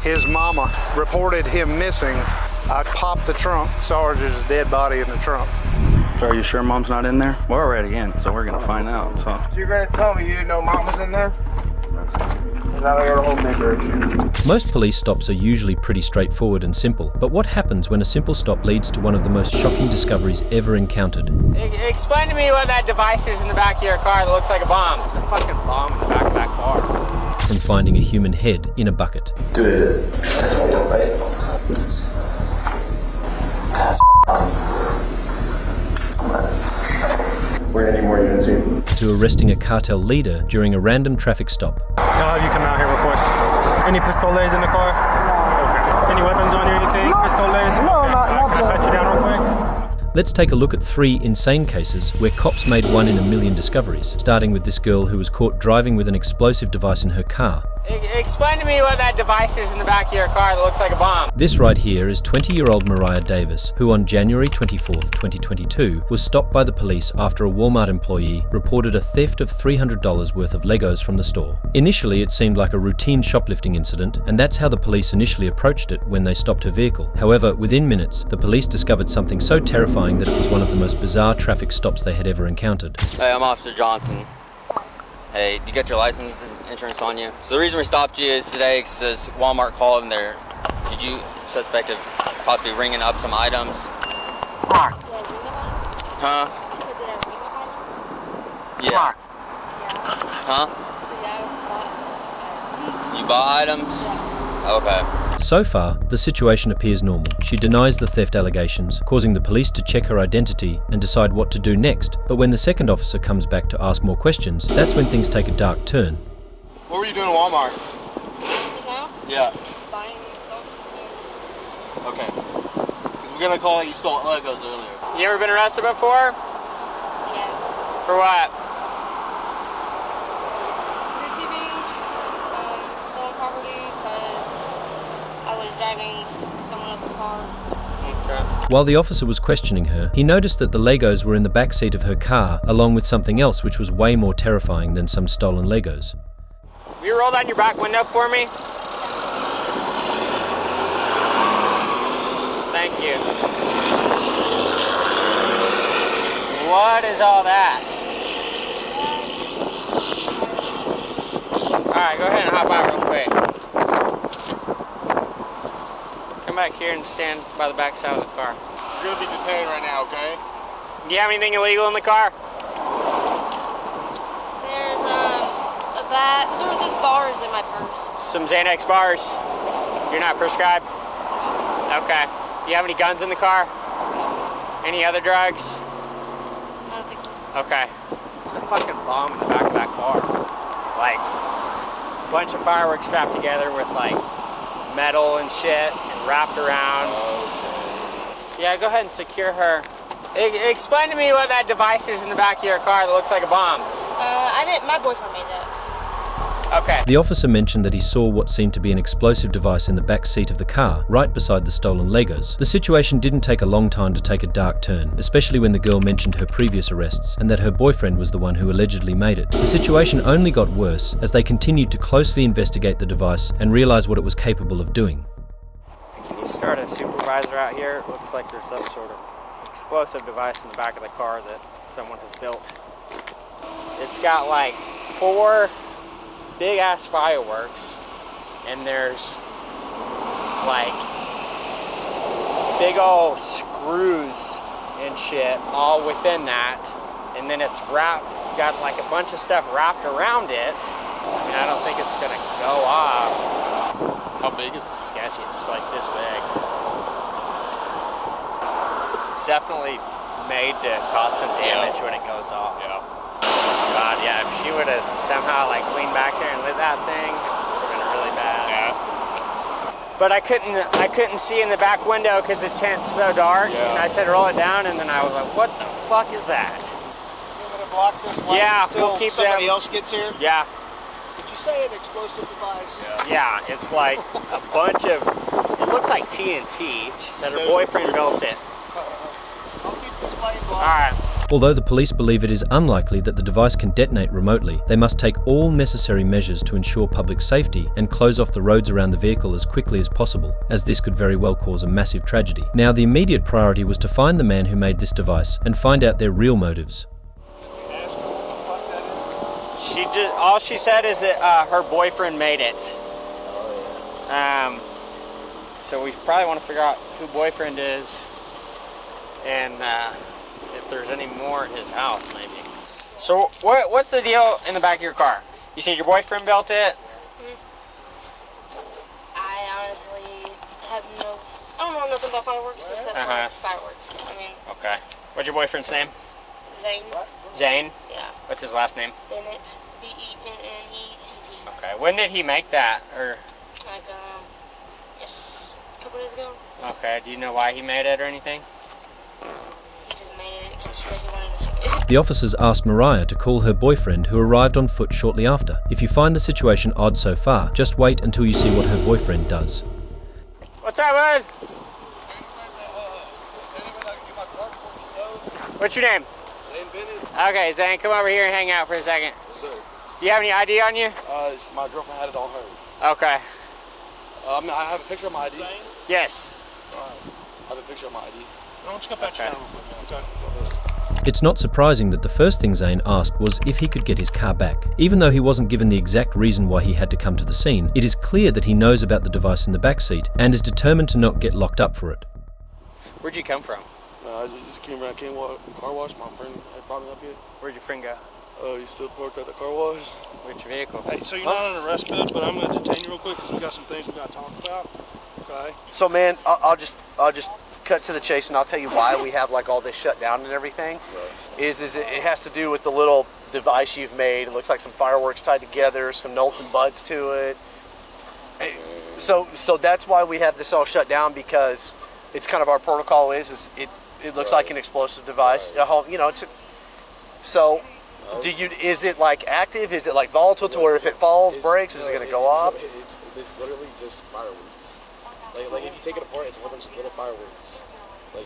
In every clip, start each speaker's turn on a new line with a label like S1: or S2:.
S1: his mama reported him missing. I popped the trunk, saw there's a dead body in the trunk.
S2: So are you sure mom's not in there? We're already in, so we're gonna find out. So
S3: you're gonna tell me you didn't know mom was in there? Now I got a whole bigger issue.
S4: Most police stops are usually pretty straightforward and simple, but what happens when a simple stop leads to one of the most shocking discoveries ever encountered?
S5: Explain to me what that device is in the back of your car that looks like a bomb. There's a fucking bomb in the back of that car.
S4: From finding a human head in a bucket.
S2: dude, it is. That's why you don't write it. We're gonna need more units here.
S4: To arresting a cartel leader during a random traffic stop.
S6: I'll have you come out here real quick. Any pistoles in the car? No. Okay. Any weapons on you, anything?
S3: No.
S6: Pistoles?
S3: No,
S6: okay.
S3: not
S6: Can I pat you down real quick?
S4: Let's take a look at 3 insane cases where cops made 1 in a million discoveries, starting with this girl who was caught driving with an explosive device in her car.
S5: Explain to me what that device is in the back of your car that looks like a bomb.
S4: This right here is 20-year-old Mariah Davis, who on January 24th, 2022 was stopped by the police after a Walmart employee reported a theft of $300 worth of Legos from the store. Initially, it seemed like a routine shoplifting incident, and that's how the police initially approached it when they stopped her vehicle. However, within minutes, the police discovered something so terrifying that it was one of the most bizarre traffic stops they had ever encountered.
S7: Hey, I'm Officer Johnson. Hey, do you got your license and insurance on you? So the reason we stopped you is today because Walmart called and they're, did you suspect of possibly ringing up some items? Huh? Yeah. Huh? You bought items? Okay.
S4: So far, the situation appears normal. She denies the theft allegations, causing the police to check her identity and decide what to do next. But when the second officer comes back to ask more questions, that's when things take a dark turn.
S3: What were you doing at Walmart?
S8: Just now?
S3: Yeah.
S8: Buying stuff.
S3: Okay. Because we're gonna call it you stole Legos earlier.
S5: You ever been arrested before?
S8: Yeah.
S5: For what?
S8: Receiving stolen property because I was driving someone else's car.
S4: While the officer was questioning her, he noticed that the Legos were in the back seat of her car, along with something else which was way more terrifying than some stolen Legos.
S5: Will you roll down your back window for me? Thank you. What is all that? Alright, go ahead and hop out real quick. Come back here and stand by the back side of the car.
S3: You're gonna be detained right now, okay?
S5: Do you have anything illegal in the car?
S8: There's a bat. There's bars in my purse.
S5: Some Xanax bars. You're not prescribed? Okay. Do you have any guns in the car? Any other drugs?
S8: I don't think so.
S5: Okay. There's a fucking bomb in the back of that car. Like, a bunch of fireworks strapped together with like metal and shit and wrapped around. Yeah, go ahead and secure her. Explain to me what that device is in the back of your car that looks like a bomb.
S8: I didn't. My boyfriend made that.
S5: Okay.
S4: The officer mentioned that he saw what seemed to be an explosive device in the back seat of the car, right beside the stolen Legos. The situation didn't take a long time to take a dark turn, especially when the girl mentioned her previous arrests and that her boyfriend was the one who allegedly made it. The situation only got worse as they continued to closely investigate the device and realize what it was capable of doing.
S5: Can you start a supervisor out here? It looks like there's some sort of explosive device in the back of the car that someone has built. It's got like 4 big ass fireworks, and there's like big old screws and shit all within that, and then it's wrapped, got like a bunch of stuff wrapped around it. I mean, I don't think it's gonna go off.
S3: How big is it?
S5: It's sketchy. It's like this big. It's definitely made to cause some damage when it goes off.
S3: Yeah.
S5: God, yeah, if she would have somehow like leaned back there and lit that thing, it would have been really bad.
S3: Yeah.
S5: But I couldn't see in the back window because the tent's so dark.
S3: Yeah.
S5: And I said roll it down, and then I was like, what the fuck is that?
S3: You're gonna block this light
S5: Yeah,
S3: until
S5: we'll keep
S3: somebody
S5: that.
S3: else gets here?
S5: Yeah,
S3: Did you say an explosive device?
S5: yeah, it's like a bunch of, it looks like TNT. She said her boyfriend built it.
S3: I'll keep this light blocked.
S5: All right.
S4: Although the police believe it is unlikely that the device can detonate remotely, they must take all necessary measures to ensure public safety and close off the roads around the vehicle as quickly as possible, as this could very well cause a massive tragedy. Now, the immediate priority was to find the man who made this device and find out their real motives.
S5: All she said is that her boyfriend made it. So we probably want to figure out who boyfriend is, and if there's any more at his house, maybe. So what's the deal in the back of your car? You said your boyfriend built it?
S8: I honestly have I don't know nothing about fireworks except for fireworks. I mean.
S5: Okay. What's your boyfriend's name?
S8: Zane.
S5: Zane?
S8: Yeah.
S5: What's his last name?
S8: Bennett. Bennett.
S5: Okay. When did he make that? Or
S8: Like yes, a couple days ago.
S5: okay. Do you know why he made it or anything?
S8: He just made it because he wanted to make it.
S4: The officers asked Mariah to call her boyfriend, who arrived on foot shortly after. If you find the situation odd so far, just wait until you see what her boyfriend does.
S5: What's up, bud? What's your name?
S9: Zane Bennett.
S5: Okay, Zane, come over here and hang out for a second.
S9: Yes, sir.
S5: Do you have any ID on you?
S9: My girlfriend had it on her.
S5: Okay.
S9: I have a picture of my ID.
S5: Yes.
S9: I have a picture of my ID.
S6: No, let's go back
S5: Okay.
S4: It's not surprising that the first thing Zane asked was if he could get his car back. Even though he wasn't given the exact reason why he had to come to the scene, it is clear that he knows about the device in the back seat and is determined to not get locked up for it.
S5: Where'd you come from?
S9: I just came around, car wash. My friend had brought me up here.
S5: Where'd your friend go?
S9: He's still parked at the car wash.
S5: Which vehicle?
S6: Hey, so you're not on arrest, bud, but I'm going to detain you real quick because we got some things we got to talk about. Okay.
S3: So, man, I'll just cut to the chase, and I'll tell you why we have like all this shut down and everything. Is it has to do with the little device you've made. It looks like some fireworks tied together, some nuts and buds to it. So that's why we have this all shut down, because it's kind of our protocol is it looks like an explosive device. You know, so. Is it like active? Is it like volatile to where if it falls, breaks, is it going to go off?
S9: It's literally just fireworks. Like if you take it apart, it's a whole bunch of little fireworks.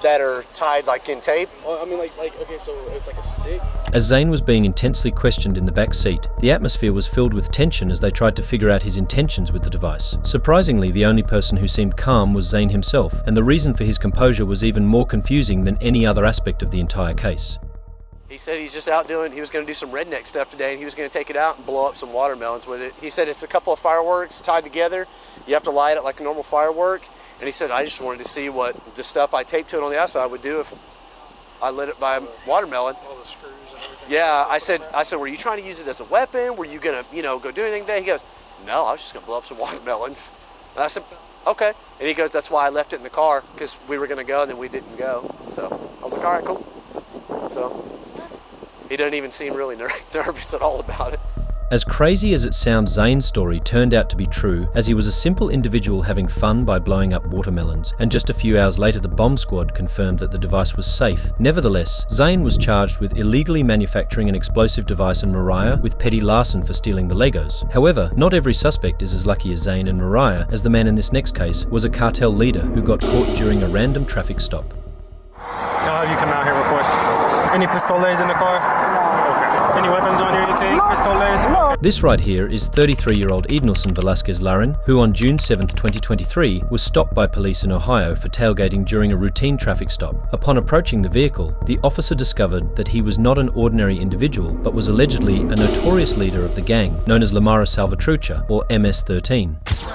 S3: That are tied like in tape?
S9: I mean, okay, so it's like a stick.
S4: As Zane was being intensely questioned in the back seat, the atmosphere was filled with tension as they tried to figure out his intentions with the device. Surprisingly, the only person who seemed calm was Zane himself, and the reason for his composure was even more confusing than any other aspect of the entire case.
S3: He said he's just out he was going to do some redneck stuff today, and he was going to take it out and blow up some watermelons with it. He said it's a couple of fireworks tied together. You have to light it like a normal firework. And he said, I just wanted to see what the stuff I taped to it on the outside would do if I lit it by a watermelon.
S6: All the screws and everything.
S3: Yeah, I said, were you trying to use it as a weapon? Were you going to, go do anything today? He goes, no, I was just going to blow up some watermelons. And I said, okay. And he goes, that's why I left it in the car, because we were going to go and then we didn't go. So I was like, all right, cool. So he doesn't even seem really nervous at all about it.
S4: As crazy as it sounds, Zane's story turned out to be true, as he was a simple individual having fun by blowing up watermelons, and just a few hours later the bomb squad confirmed that the device was safe. Nevertheless, Zane was charged with illegally manufacturing an explosive device and Mariah with petty larceny for stealing the Legos. However, not every suspect is as lucky as Zane and Mariah, as the man in this next case was a cartel leader who got caught during a random traffic stop.
S6: I'll have you come out here real quick. Any pistoles in the car? No. Okay. Any weapons on you or anything? No. Pistoles? No.
S4: This right here is 33-year-old Ednelson Velasquez Larin, who on June 7, 2023 was stopped by police in Ohio for tailgating during a routine traffic stop. Upon approaching the vehicle, the officer discovered that he was not an ordinary individual, but was allegedly a notorious leader of the gang, known as Lamara Salvatrucha, or MS-13.
S6: You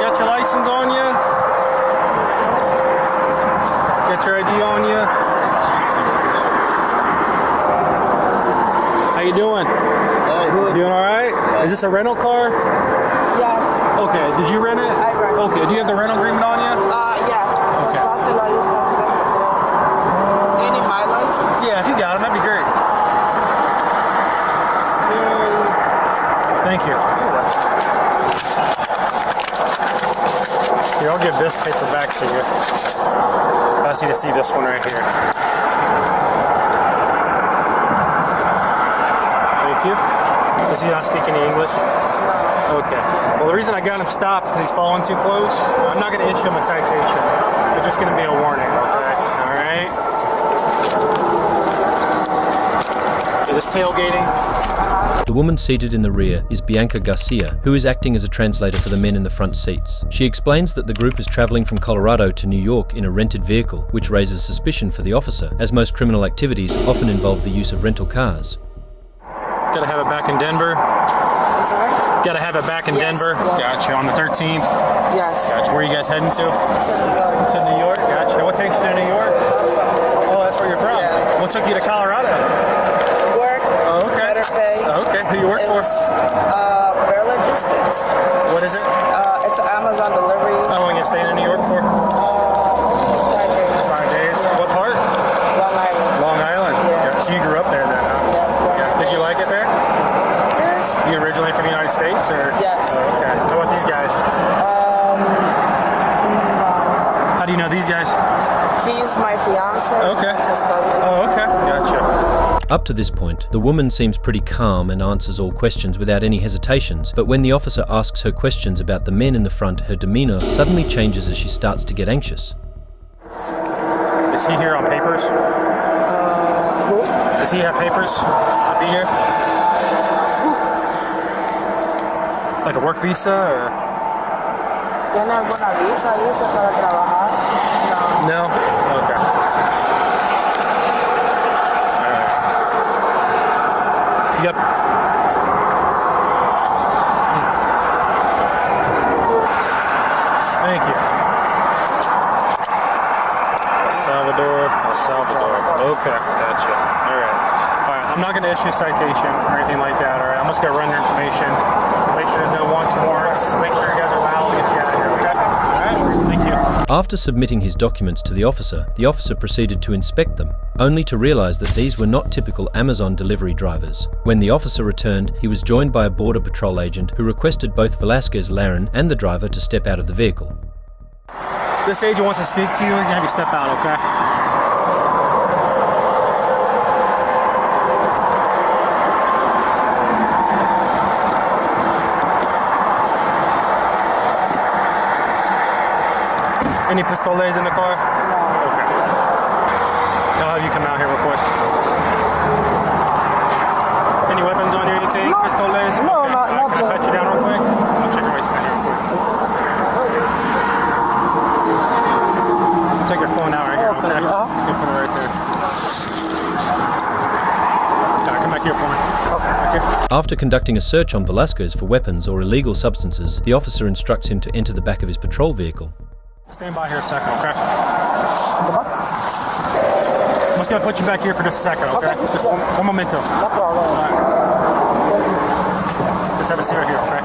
S6: got your license on you? Got your ID on you? How you doing? Doing all right? Is this a rental car?
S10: Yes.
S6: Okay. Did you rent it?
S10: I rent it.
S6: Okay. Do you have the rental agreement on you?
S10: Yeah.
S6: Okay.
S10: Do you need my license?
S6: Yeah, if you got it, that'd be great. Thank you. Here, I'll give this paper back to you. I just need to see this one right here. Thank you. Does he not speak any English? No. Okay. Well, the reason I got him stopped is because he's following too close. I'm not going to issue him a citation. It's just going to be a warning, okay? All right? Gotcha. This tailgating.
S4: The woman seated in the rear is Bianca Garcia, who is acting as a translator for the men in the front seats. She explains that the group is traveling from Colorado to New York in a rented vehicle, which raises suspicion for the officer, as most criminal activities often involve the use of rental cars.
S6: Gotta have it back in Denver.
S10: I'm sorry?
S6: Gotta have it back in Denver.
S10: Yes.
S6: Gotcha. On the 13th.
S10: Yes.
S6: Gotcha. Where are you guys heading to?
S10: To New York.
S6: To New York. Gotcha. What takes you to New York? Oh, that's where you're from.
S10: Yeah.
S6: What took you to Colorado?
S10: Work.
S6: Oh, okay.
S10: Better pay.
S6: Okay. Who you work for?
S10: Bear Logistics.
S6: What is it?
S10: It's an Amazon delivery.
S6: How long are you staying in New York for?
S10: 5 days.
S6: 5 days. What part?
S10: Long Island.
S6: Long Island.
S10: Yeah.
S6: So you grew up there then, huh?
S10: Yes.
S6: Yeah. Did you like it there?
S10: Yes.
S6: You originally from the United States, or?
S10: Yes.
S6: Oh, okay. How about these guys? How do you know these guys?
S10: He's my fiance.
S6: Okay.
S10: He's his cousin.
S6: Oh, okay. Gotcha.
S4: Up to this point, the woman seems pretty calm and answers all questions without any hesitations, but when the officer asks her questions about the men in the front, her demeanor suddenly changes as she starts to get anxious.
S6: Is he here on papers?
S10: Who?
S6: Does he have papers to be here? Like a work visa or?
S10: ¿Tiene alguna visa? ¿Visa para trabajar? No.
S6: No? Okay. Alright. Yep. Thank you. El Salvador. Okay, gotcha. Alright, I'm not going to issue a citation or anything like that, alright? I'm just going to run your information, make sure there's no wants and warrants, make sure you guys are allowed to get you out of here, okay? Alright, thank you.
S4: After submitting his documents to the officer proceeded to inspect them, only to realize that these were not typical Amazon delivery drivers. When the officer returned, he was joined by a border patrol agent who requested both Velasquez Larin and the driver to step out of the vehicle.
S6: This agent wants to speak to you, he's going to have you step out, okay? Any pistoles in the car? No. Okay. I'll have you come out here real quick. Any weapons on you, anything?
S10: No.
S6: Pistoles?
S10: No,
S6: okay.
S10: not
S6: Can I pat you down real quick? I'll check your waistband here real quick. Take your phone out right here, okay? You can put it right there. Alright, come back here for me. Okay.
S4: After conducting a search on Velasquez for weapons or illegal substances, the officer instructs him to enter the back of his patrol vehicle.
S6: Stand by here a second, okay? I'm just gonna put you back here for just a second, okay? Just one momento.
S10: No problem.
S6: All right. Let's have a seat right here, okay?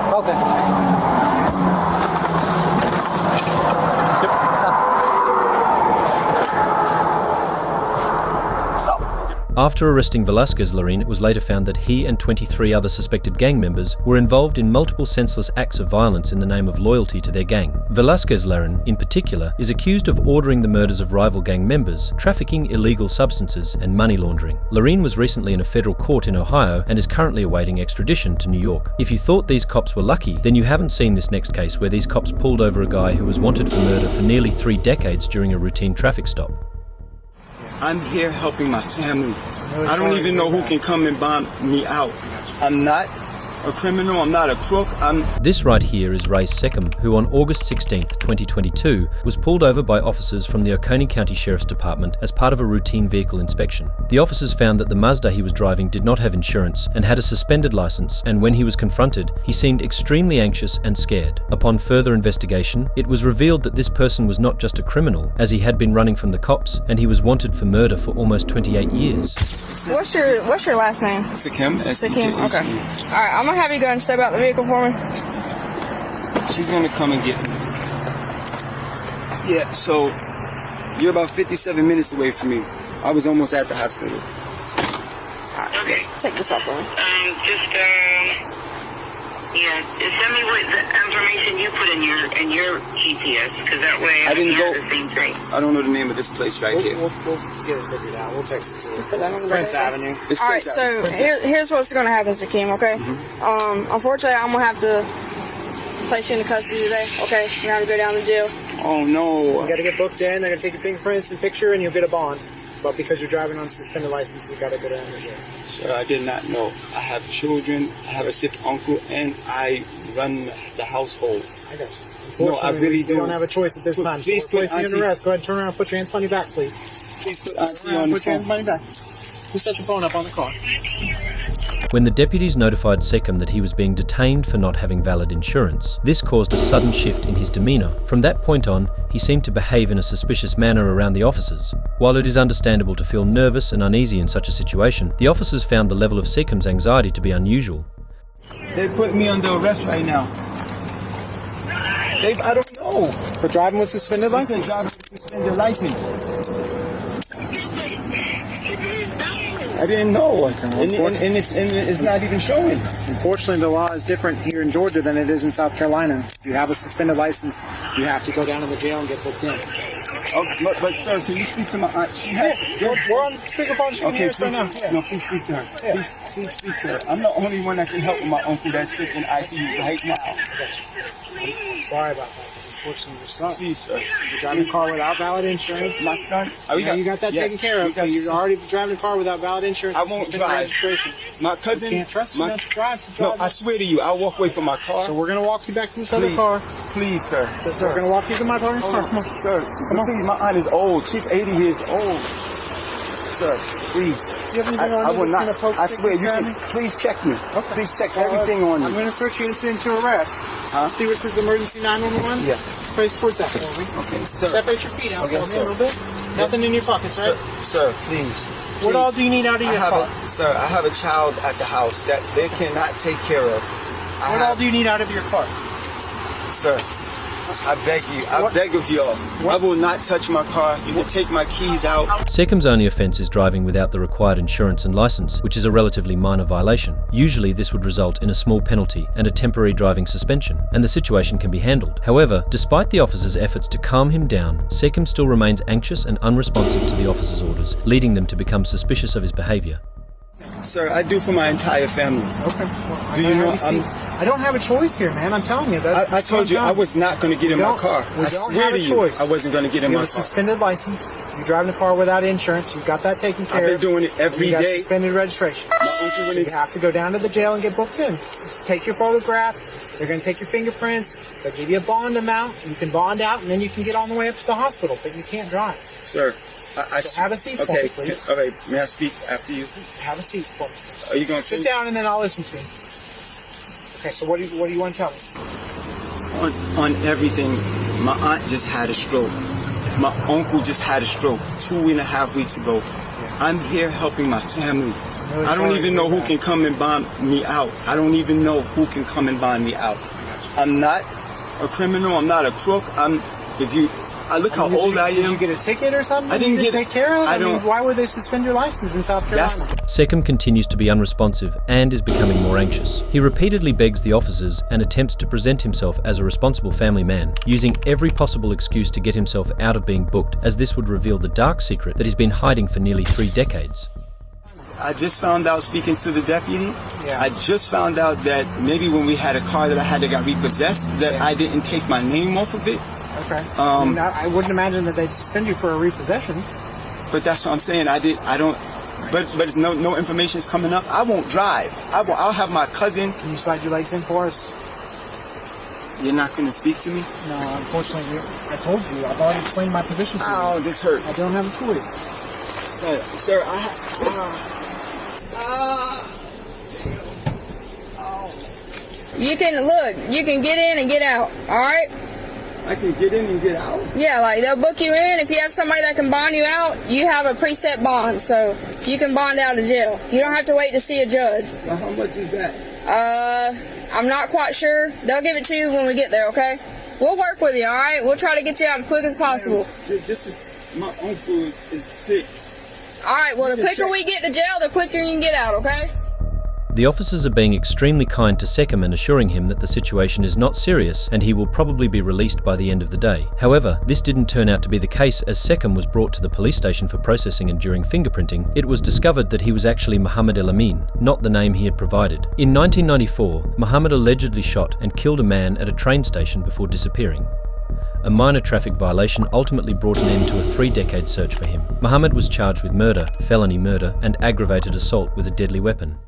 S4: After arresting Velasquez Larin, it was later found that he and 23 other suspected gang members were involved in multiple senseless acts of violence in the name of loyalty to their gang. Velasquez Larin, in particular, is accused of ordering the murders of rival gang members, trafficking illegal substances, and money laundering. Larin was recently in a federal court in Ohio and is currently awaiting extradition to New York. If you thought these cops were lucky, then you haven't seen this next case where these cops pulled over a guy who was wanted for murder for nearly 3 decades during a routine traffic stop.
S11: I'm here helping my family. I don't even know who can come and bomb me out. I'm not a criminal, I'm not a crook,
S4: This right here is Ray Seckham, who on August 16th, 2022, was pulled over by officers from the Oconee County Sheriff's Department as part of a routine vehicle inspection. The officers found that the Mazda he was driving did not have insurance and had a suspended license, and when he was confronted, he seemed extremely anxious and scared. Upon further investigation, it was revealed that this person was not just a criminal, as he had been running from the cops, and he was wanted for murder for almost 28 years.
S12: What's your last name?
S11: Sakim.
S12: Sakim, okay. Alright, I'm gonna have you go and step out the vehicle for me.
S11: She's gonna come and get me. Yeah, so you're about 57 minutes away from me. I was almost at the hospital.
S12: Okay. Take this off for me.
S13: Send me what the information you put in your GPS, because that way
S11: I didn't go.
S13: The same thing.
S11: I don't know the name of this place right here.
S9: We'll get it figured out. We'll text it to you. It's Prince Avenue.
S11: It's
S12: All right,
S11: Prince
S12: so
S11: Avenue.
S12: here's what's going to happen, Sakim, okay? Unfortunately, I'm going to have to place you into custody today, okay? You're going to have to go down to jail.
S11: Oh, no.
S9: You got to get booked in. They're going to take your fingerprints and picture, and you'll get a bond.
S6: but because you're driving on a suspended license, you got to go down to jail.
S11: Sir, I did not know. I have children, I have a sick uncle, and I run the household.
S6: I got you.
S11: No, I really do.
S6: You don't have a choice at this time.
S11: Please
S6: so we're placing you
S11: put
S6: under arrest. Go ahead and turn around and put your hands behind your back, please.
S11: Please put Auntie on the
S6: Put your hands
S11: phone.
S6: behind your back. Who set the phone up on the car?
S4: When the deputies notified Seckham that he was being detained for not having valid insurance, this caused a sudden shift in his demeanour. From that point on, he seemed to behave in a suspicious manner around the officers. While it is understandable to feel nervous and uneasy in such a situation, the officers found the level of Seckham's anxiety to be unusual.
S11: They put me under arrest right now. I don't know.
S6: For driving with suspended license?
S11: Driving with suspended license. I didn't know. And it's not even showing.
S6: Unfortunately, the law is different here in Georgia than it is in South Carolina. If you have a suspended license, you have to go down to the jail and get booked in.
S11: Oh, but sir, can you speak to my aunt? She has.
S6: We're on speakerphone. She can hear us right now. Yeah.
S11: No, please speak to her. Yeah. Please speak to her. I'm the only one that can help with my uncle that's sick in ICU right now.
S6: I'm sorry about that. Unfortunately, your son.
S11: Please, sir.
S6: You're driving a car without valid insurance.
S11: My son.
S6: You got that taken care of. You're already driving a car without valid insurance.
S11: I won't drive.
S6: Registration.
S11: My cousin.
S6: You can't trust you not to drive.
S11: No, I swear to you, I'll walk away from my car.
S6: So we're gonna walk you back to this other car.
S11: Please, sir.
S6: We're gonna walk you to my partner's car. Come on,
S11: sir. Come on. Please, my aunt is old. She's 80 years old. Sir, please.
S6: Do you have anything on
S11: I
S6: you
S11: will
S6: that's
S11: not.
S6: gonna poke
S11: I swear, you
S6: stickers
S11: can.
S6: at me?
S11: Please check me.
S6: Okay.
S11: Please check everything on me.
S6: I'm gonna search you incident to arrest. See where it says emergency 911?
S11: Yeah.
S6: Face towards that for me.
S11: Okay, sir.
S6: Separate your feet out
S11: Okay,
S6: for me
S11: sir.
S6: a little bit. Nothing in your pockets, right?
S11: Sir, please.
S6: What all do you need out of your car?
S11: Sir, I have a child at the house that they cannot take care of.
S6: What all do you need out of your car?
S11: Sir, I beg you. I beg of y'all. I will not touch my car. You can take my keys out.
S4: Seckham's only offence is driving without the required insurance and licence, which is a relatively minor violation. Usually this would result in a small penalty and a temporary driving suspension, and the situation can be handled. However, despite the officers' efforts to calm him down, Seckham still remains anxious and unresponsive to the officers' orders, leading them to become suspicious of his behaviour.
S11: Sir, I do for my entire family.
S6: Okay. Well,
S11: do you know?
S6: I don't have a choice here, man. I'm telling you.
S11: I told you I was not going to get in my car.
S6: We
S11: I
S6: don't
S11: swear
S6: have
S11: to
S6: a
S11: you,
S6: choice.
S11: I wasn't going to get in my
S6: You have a
S11: car.
S6: suspended license. You're driving a car without insurance. You've got that taken care of.
S11: I've been doing it every
S6: you got
S11: day.
S6: Suspended registration. So you have to go down to the jail and get booked in. Just take your photograph. They're going to take your fingerprints. They'll give you a bond amount. You can bond out, and then you can get on the way up to the hospital. But you can't drive.
S11: Sir,
S6: So have a seat for me, please.
S11: All right, may I speak after you?
S6: Have a seat for me.
S11: Are you going to
S6: sit down and then I'll listen to you? Okay, so what do you want to tell me?
S11: On everything, my aunt just had a stroke. My uncle just had a stroke 2.5 weeks ago. I'm here helping my family. I don't even know who can come and bond me out. I don't even know who can come and bond me out. I'm not a criminal. I'm not a crook. I look how old I am.
S6: Did you get a ticket or something?
S11: I didn't get
S6: take care of it.
S11: I don't.
S6: Why would they suspend your license in South Carolina?
S4: Seckham continues to be unresponsive and is becoming more anxious. He repeatedly begs the officers and attempts to present himself as a responsible family man, using every possible excuse to get himself out of being booked, as this would reveal the dark secret that he's been hiding for nearly 3 decades.
S11: I just found out speaking to the deputy.
S6: Yeah.
S11: I just found out that maybe when we had a car that I had that got repossessed, that I didn't take my name off of it.
S6: Okay. I wouldn't imagine that they'd suspend you for a repossession.
S11: But that's what I'm saying. I don't. But it's no information's coming up. I won't drive. I'll have my cousin.
S6: Can you slide your legs in for us?
S11: You're not going to speak to me?
S6: No, unfortunately, I told you. I've already explained my position to you.
S11: Oh, this hurts.
S6: I don't have a choice.
S11: Sir,
S12: You can get in and get out, alright?
S11: I can get in and get out?
S12: Yeah, like they'll book you in. If you have somebody that can bond you out, you have a preset bond, so you can bond out of jail. You don't have to wait to see a judge.
S11: Now, how much is that?
S12: I'm not quite sure. They'll give it to you when we get there, okay? We'll work with you, alright? We'll try to get you out as quick as possible.
S11: My uncle is sick.
S12: Alright, well the quicker we get to jail, the quicker you can get out, okay?
S4: The officers are being extremely kind to Seckham and assuring him that the situation is not serious and he will probably be released by the end of the day. However, this didn't turn out to be the case, as Seckham was brought to the police station for processing, and during fingerprinting, it was discovered that he was actually Muhammad El Amin, not the name he had provided. In 1994, Muhammad allegedly shot and killed a man at a train station before disappearing. a minor traffic violation ultimately brought an end to a 3-decade search for him. Mohammed was charged with murder, felony murder, and aggravated assault with a deadly weapon.